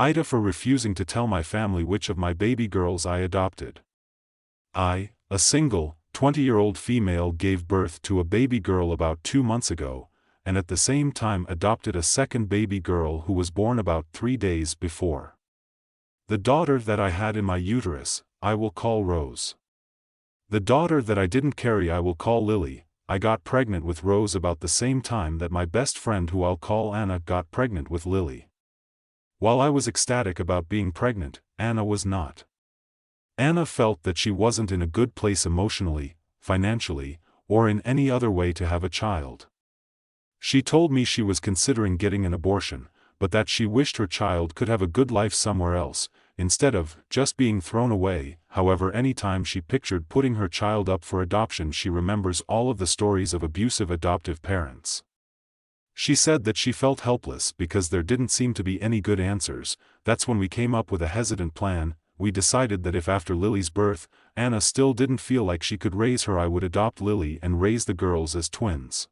AITAH for refusing to tell my family which of my baby girls I adopted. I, a single, 20-year-old female, gave birth to a baby girl about 2 months ago, and at the same time adopted a second baby girl who was born about 3 days before. The daughter that I had in my uterus, I will call Rose. The daughter that I didn't carry I will call Lily. I got pregnant with Rose about the same time that my best friend, who I'll call Anna, got pregnant with Lily. While I was ecstatic about being pregnant, Anna was not. Anna felt that she wasn't in a good place emotionally, financially, or in any other way to have a child. She told me she was considering getting an abortion, but that she wished her child could have a good life somewhere else, instead of just being thrown away. However, anytime she pictured putting her child up for adoption, she remembers all of the stories of abusive adoptive parents. She said that she felt helpless because there didn't seem to be any good answers. That's when we came up with a hesitant plan. We decided that if after Lily's birth, Anna still didn't feel like she could raise her, I would adopt Lily and raise the girls as twins.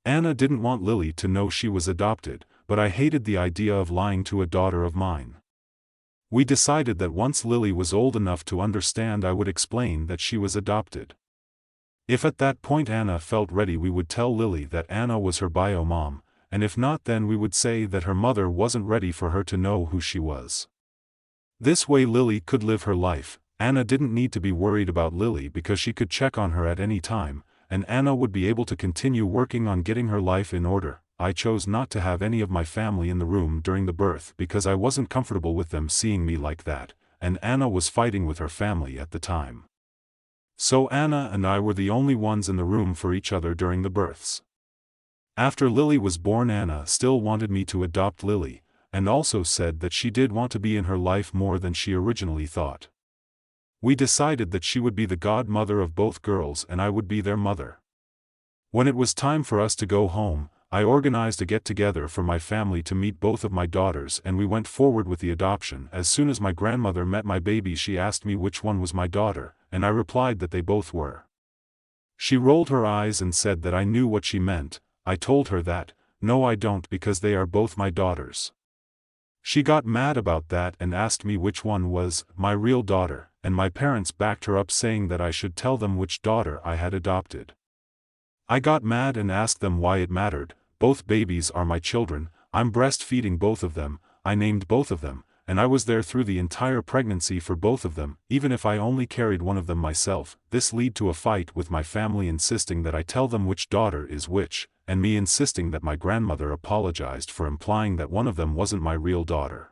Anna didn't want Lily to know she was adopted, but I hated the idea of lying to a daughter of mine. We decided that once Lily was old enough to understand, I would explain that she was adopted. If at that point Anna felt ready, we would tell Lily that Anna was her bio mom, and if not, then we would say that her mother wasn't ready for her to know who she was. This way Lily could live her life. Anna didn't need to be worried about Lily because she could check on her at any time, and Anna would be able to continue working on getting her life in order. I chose not to have any of my family in the room during the birth because I wasn't comfortable with them seeing me like that, and Anna was fighting with her family at the time. So Anna and I were the only ones in the room for each other during the births. After Lily was born, Anna still wanted me to adopt Lily, and also said that she did want to be in her life more than she originally thought. We decided that she would be the godmother of both girls and I would be their mother. When it was time for us to go home, I organized a get-together for my family to meet both of my daughters, and we went forward with the adoption. As soon as my grandmother met my baby, she asked me which one was my daughter, and I replied that they both were. She rolled her eyes and said that I knew what she meant. I told her that, no, I don't, because they are both my daughters. She got mad about that and asked me which one was my real daughter, and my parents backed her up, saying that I should tell them which daughter I had adopted. I got mad and asked them why it mattered. Both babies are my children, I'm breastfeeding both of them, I named both of them, and I was there through the entire pregnancy for both of them, even if I only carried one of them myself. This led to a fight with my family insisting that I tell them which daughter is which, and me insisting that my grandmother apologized for implying that one of them wasn't my real daughter.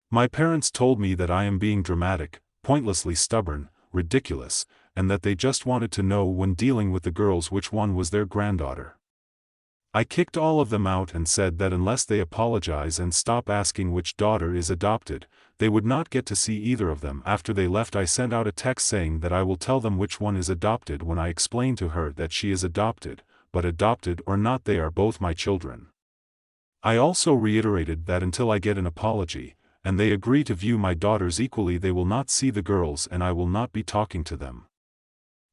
My parents told me that I am being dramatic, pointlessly stubborn, ridiculous, and that they just wanted to know when dealing with the girls which one was their granddaughter. I kicked all of them out and said that unless they apologize and stop asking which daughter is adopted, they would not get to see either of them. After they left, I sent out a text saying that I will tell them which one is adopted when I explained to her that she is adopted, but adopted or not, they are both my children. I also reiterated that until I get an apology, and they agree to view my daughters equally, they will not see the girls and I will not be talking to them.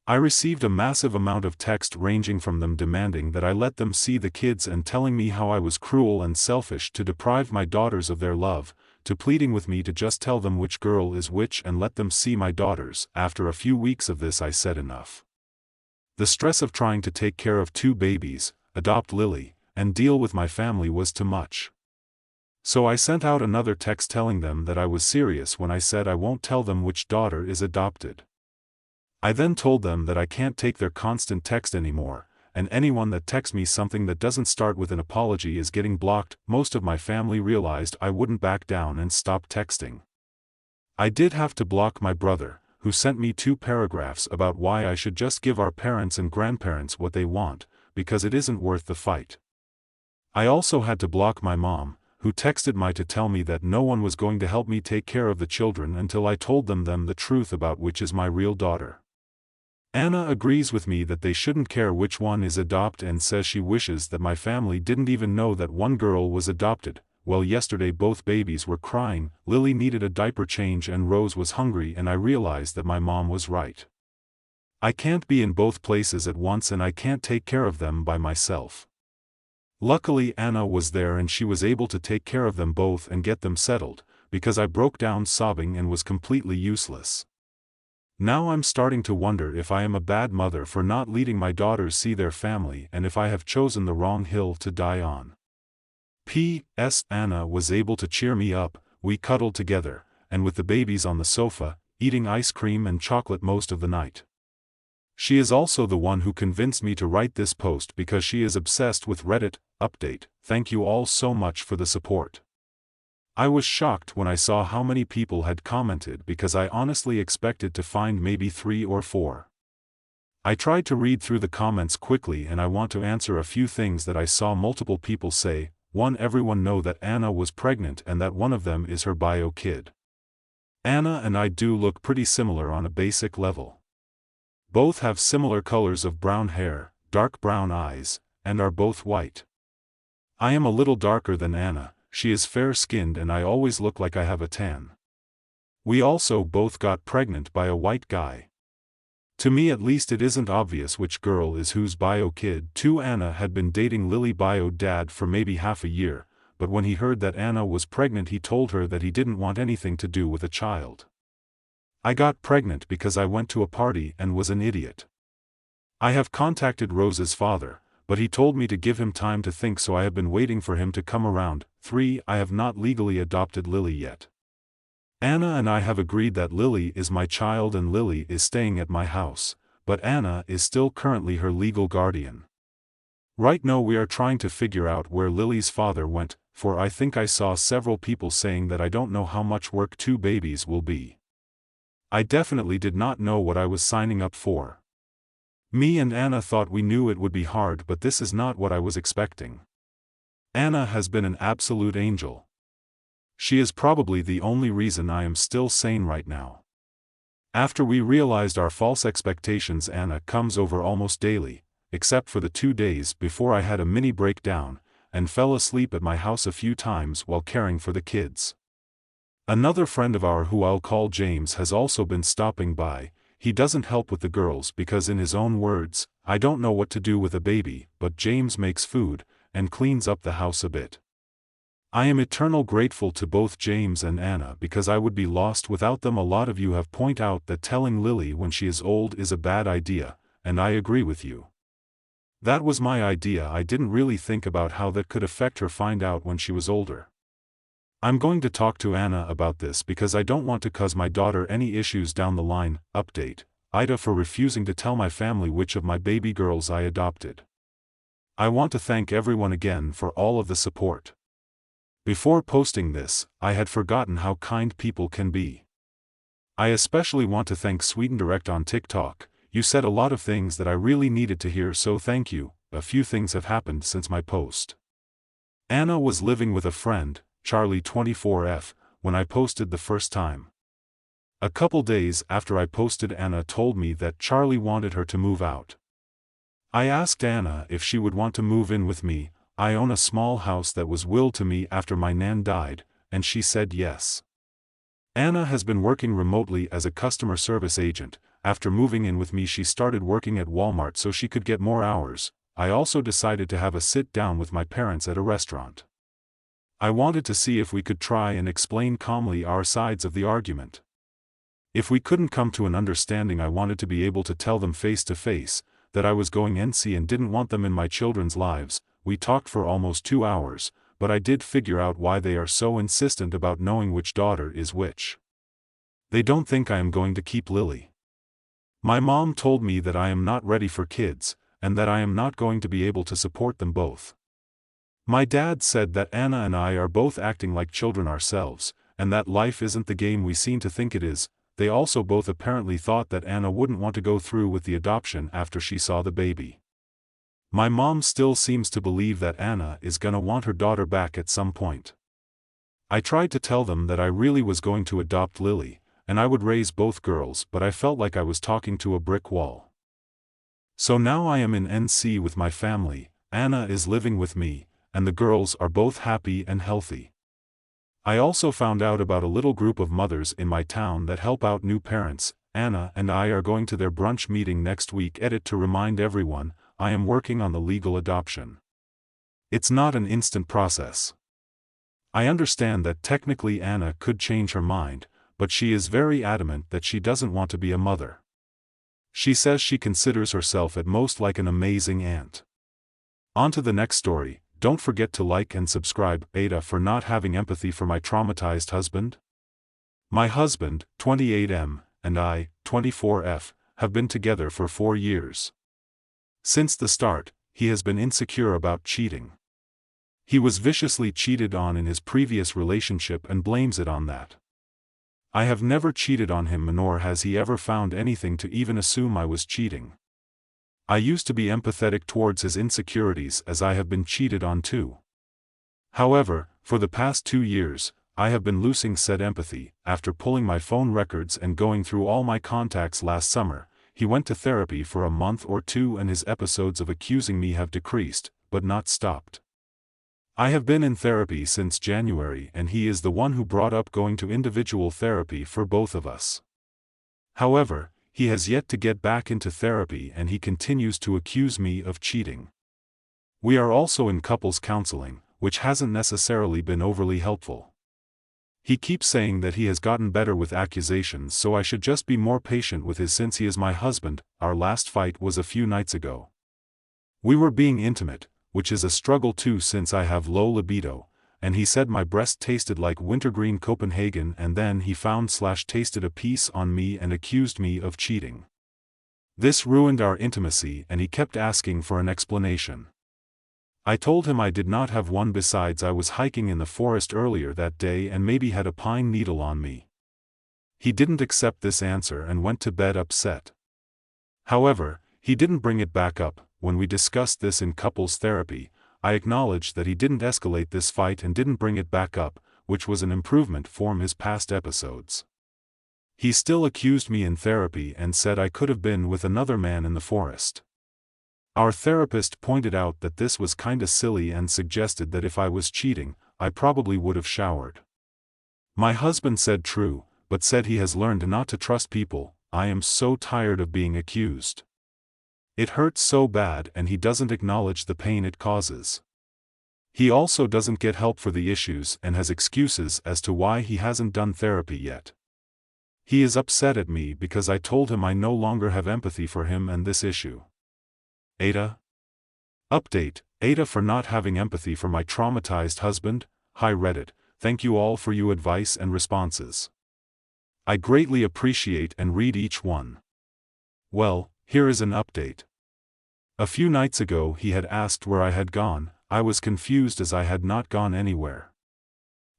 I received a massive amount of text ranging from them demanding that I let them see the kids and telling me how I was cruel and selfish to deprive my daughters of their love, to pleading with me to just tell them which girl is which and let them see my daughters. After a few weeks of this, I said enough. The stress of trying to take care of 2 babies, adopt Lily, and deal with my family was too much. So I sent out another text telling them that I was serious when I said I won't tell them which daughter is adopted. I then told them that I can't take their constant text anymore, and anyone that texts me something that doesn't start with an apology is getting blocked. Most of my family realized I wouldn't back down and stopped texting. I did have to block my brother, who sent me 2 paragraphs about why I should just give our parents and grandparents what they want, because it isn't worth the fight. I also had to block my mom, who texted me to tell me that no one was going to help me take care of the children until I told them the truth about which is my real daughter. Anna agrees with me that they shouldn't care which one is adopted and says she wishes that my family didn't even know that one girl was adopted. Well, yesterday both babies were crying, Lily needed a diaper change and Rose was hungry, and I realized that my mom was right. I can't be in both places at once and I can't take care of them by myself. Luckily Anna was there and she was able to take care of them both and get them settled, because I broke down sobbing and was completely useless. Now I'm starting to wonder if I am a bad mother for not letting my daughters see their family and if I have chosen the wrong hill to die on. P.S. Anna was able to cheer me up, we cuddled together, and with the babies on the sofa, eating ice cream and chocolate most of the night. She is also the one who convinced me to write this post because she is obsessed with Reddit. Update: thank you all so much for the support. I was shocked when I saw how many people had commented because I honestly expected to find maybe 3 or 4. I tried to read through the comments quickly and I want to answer a few things that I saw multiple people say. 1. Everyone know that Anna was pregnant and that one of them is her bio kid. Anna and I do look pretty similar on a basic level. Both have similar colors of brown hair, dark brown eyes, and are both white. I am a little darker than Anna, she is fair-skinned and I always look like I have a tan. We also both got pregnant by a white guy. To me at least it isn't obvious which girl is whose bio kid. 2. Anna had been dating Lily bio dad for maybe half a year, but when he heard that Anna was pregnant he told her that he didn't want anything to do with a child. I got pregnant because I went to a party and was an idiot. I have contacted Rose's father, but he told me to give him time to think, so I have been waiting for him to come around. 3. I have not legally adopted Lily yet. Anna and I have agreed that Lily is my child and Lily is staying at my house, but Anna is still currently her legal guardian. Right now we are trying to figure out where Lily's father went, for I think I saw several people saying that I don't know how much work 2 babies will be. I definitely did not know what I was signing up for. Me and Anna thought we knew it would be hard, but this is not what I was expecting. Anna has been an absolute angel. She is probably the only reason I am still sane right now. After we realized our false expectations, Anna comes over almost daily, except for the 2 days before I had a mini breakdown, and fell asleep at my house a few times while caring for the kids. Another friend of ours who I'll call James has also been stopping by. He doesn't help with the girls because in his own words, I don't know what to do with a baby, but James makes food, and cleans up the house a bit. I am eternal grateful to both James and Anna because I would be lost without them. A lot of you have pointed out that telling Lily when she is old is a bad idea, and I agree with you. That was my idea. I didn't really think about how that could affect her find out when she was older. I'm going to talk to Anna about this because I don't want to cause my daughter any issues down the line. Update: AITAH for refusing to tell my family which of my baby girls I adopted. I want to thank everyone again for all of the support. Before posting this, I had forgotten how kind people can be. I especially want to thank Sweden Direct on TikTok. You said a lot of things that I really needed to hear, so thank you. A few things have happened since my post. Anna was living with a friend, Charlie 24F, when I posted the first time. A couple days after I posted, Anna told me that Charlie wanted her to move out. I asked Anna if she would want to move in with me. I own a small house that was willed to me after my nan died, and she said yes. Anna has been working remotely as a customer service agent. After moving in with me, she started working at Walmart so she could get more hours. I also decided to have a sit down with my parents at a restaurant. I wanted to see if we could try and explain calmly our sides of the argument. If we couldn't come to an understanding, I wanted to be able to tell them face to face that I was going NC and didn't want them in my children's lives. We talked for almost 2 hours, but I did figure out why they are so insistent about knowing which daughter is which. They don't think I am going to keep Lily. My mom told me that I am not ready for kids, and that I am not going to be able to support them both. My dad said that Anna and I are both acting like children ourselves, and that life isn't the game we seem to think it is. They also both apparently thought that Anna wouldn't want to go through with the adoption after she saw the baby. My mom still seems to believe that Anna is gonna want her daughter back at some point. I tried to tell them that I really was going to adopt Lily, and I would raise both girls, but I felt like I was talking to a brick wall. So now I am in NC with my family. Anna is living with me, and the girls are both happy and healthy. I also found out about a little group of mothers in my town that help out new parents. Anna and I are going to their brunch meeting next week. Edit to remind everyone, I am working on the legal adoption. It's not an instant process. I understand that technically Anna could change her mind, but she is very adamant that she doesn't want to be a mother. She says she considers herself at most like an amazing aunt. On to the next story. Don't forget to like and subscribe. AITAH for not having empathy for my traumatized husband. My husband, 28M, and I, 24F, have been together for 4 years. Since the start, he has been insecure about cheating. He was viciously cheated on in his previous relationship and blames it on that. I have never cheated on him, nor has he ever found anything to even assume I was cheating. I used to be empathetic towards his insecurities as I have been cheated on too. However, for the past 2 years, I have been losing said empathy. After pulling my phone records and going through all my contacts last summer, he went to therapy for a month or 2 and his episodes of accusing me have decreased, but not stopped. I have been in therapy since January and he is the one who brought up going to individual therapy for both of us. However, he has yet to get back into therapy and he continues to accuse me of cheating. We are also in couples counseling, which hasn't necessarily been overly helpful. He keeps saying that he has gotten better with accusations, so I should just be more patient with his since he is my husband. Our last fight was a few nights ago. We were being intimate, which is a struggle too since I have low libido, and he said my breast tasted like wintergreen Copenhagen, and then he found/tasted a piece on me and accused me of cheating. This ruined our intimacy and he kept asking for an explanation. I told him I did not have one, besides I was hiking in the forest earlier that day and maybe had a pine needle on me. He didn't accept this answer and went to bed upset. However, he didn't bring it back up. When we discussed this in couples therapy, I acknowledged that he didn't escalate this fight and didn't bring it back up, which was an improvement from his past episodes. He still accused me in therapy and said I could have been with another man in the forest. Our therapist pointed out that this was kinda silly and suggested that if I was cheating, I probably would have showered. My husband said true, but said he has learned not to trust people. I am so tired of being accused. It hurts so bad and he doesn't acknowledge the pain it causes. He also doesn't get help for the issues and has excuses as to why he hasn't done therapy yet. He is upset at me because I told him I no longer have empathy for him and this issue. AITAH Update: AITAH for not having empathy for my traumatized husband. Hi Reddit, thank you all for your advice and responses. I greatly appreciate and read each one. Well, here is an update. A few nights ago he had asked where I had gone. I was confused as I had not gone anywhere.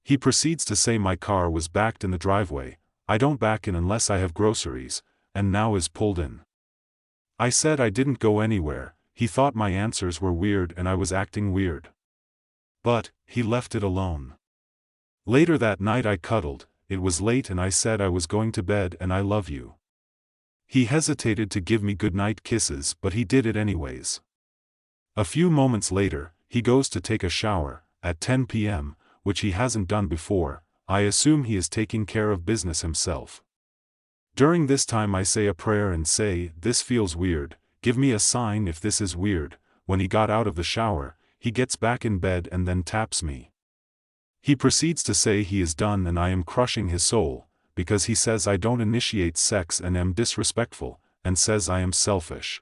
He proceeds to say my car was backed in the driveway. I don't back in unless I have groceries, and now is pulled in. I said I didn't go anywhere. He thought my answers were weird and I was acting weird. But he left it alone. Later that night I cuddled. It was late and I said I was going to bed and I love you. He hesitated to give me goodnight kisses, but he did it anyways. A few moments later, he goes to take a shower, at 10 p.m., which he hasn't done before. I assume he is taking care of business himself. During this time I say a prayer and say, "This feels weird, give me a sign if this is weird." When he got out of the shower, he gets back in bed and then taps me. He proceeds to say he is done and I am crushing his soul, because he says I don't initiate sex and am disrespectful, and says I am selfish.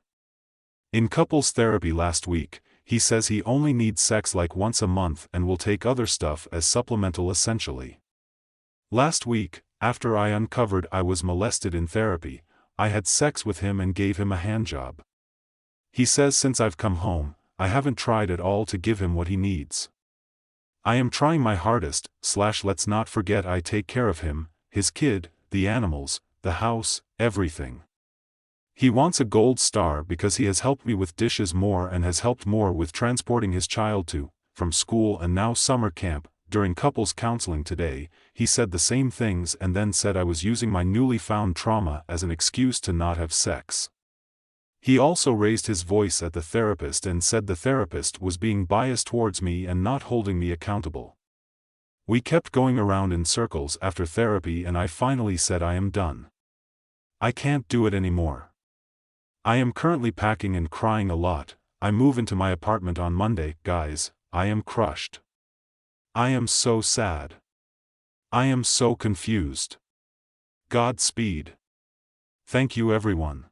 In couples therapy last week, he says he only needs sex like once a month and will take other stuff as supplemental essentially. Last week, after I uncovered I was molested in therapy, I had sex with him and gave him a handjob. He says since I've come home, I haven't tried at all to give him what he needs. I am trying my hardest. Let's not forget I take care of him, his kid, the animals, the house, everything. He wants a gold star because he has helped me with dishes more and has helped more with transporting his child to, from school and now summer camp. During couples counseling today, he said the same things and then said I was using my newly found trauma as an excuse to not have sex. He also raised his voice at the therapist and said the therapist was being biased towards me and not holding me accountable. We kept going around in circles after therapy and I finally said I am done. I can't do it anymore. I am currently packing and crying a lot. I move into my apartment on Monday. Guys, I am crushed. I am so sad. I am so confused. Godspeed. Thank you everyone.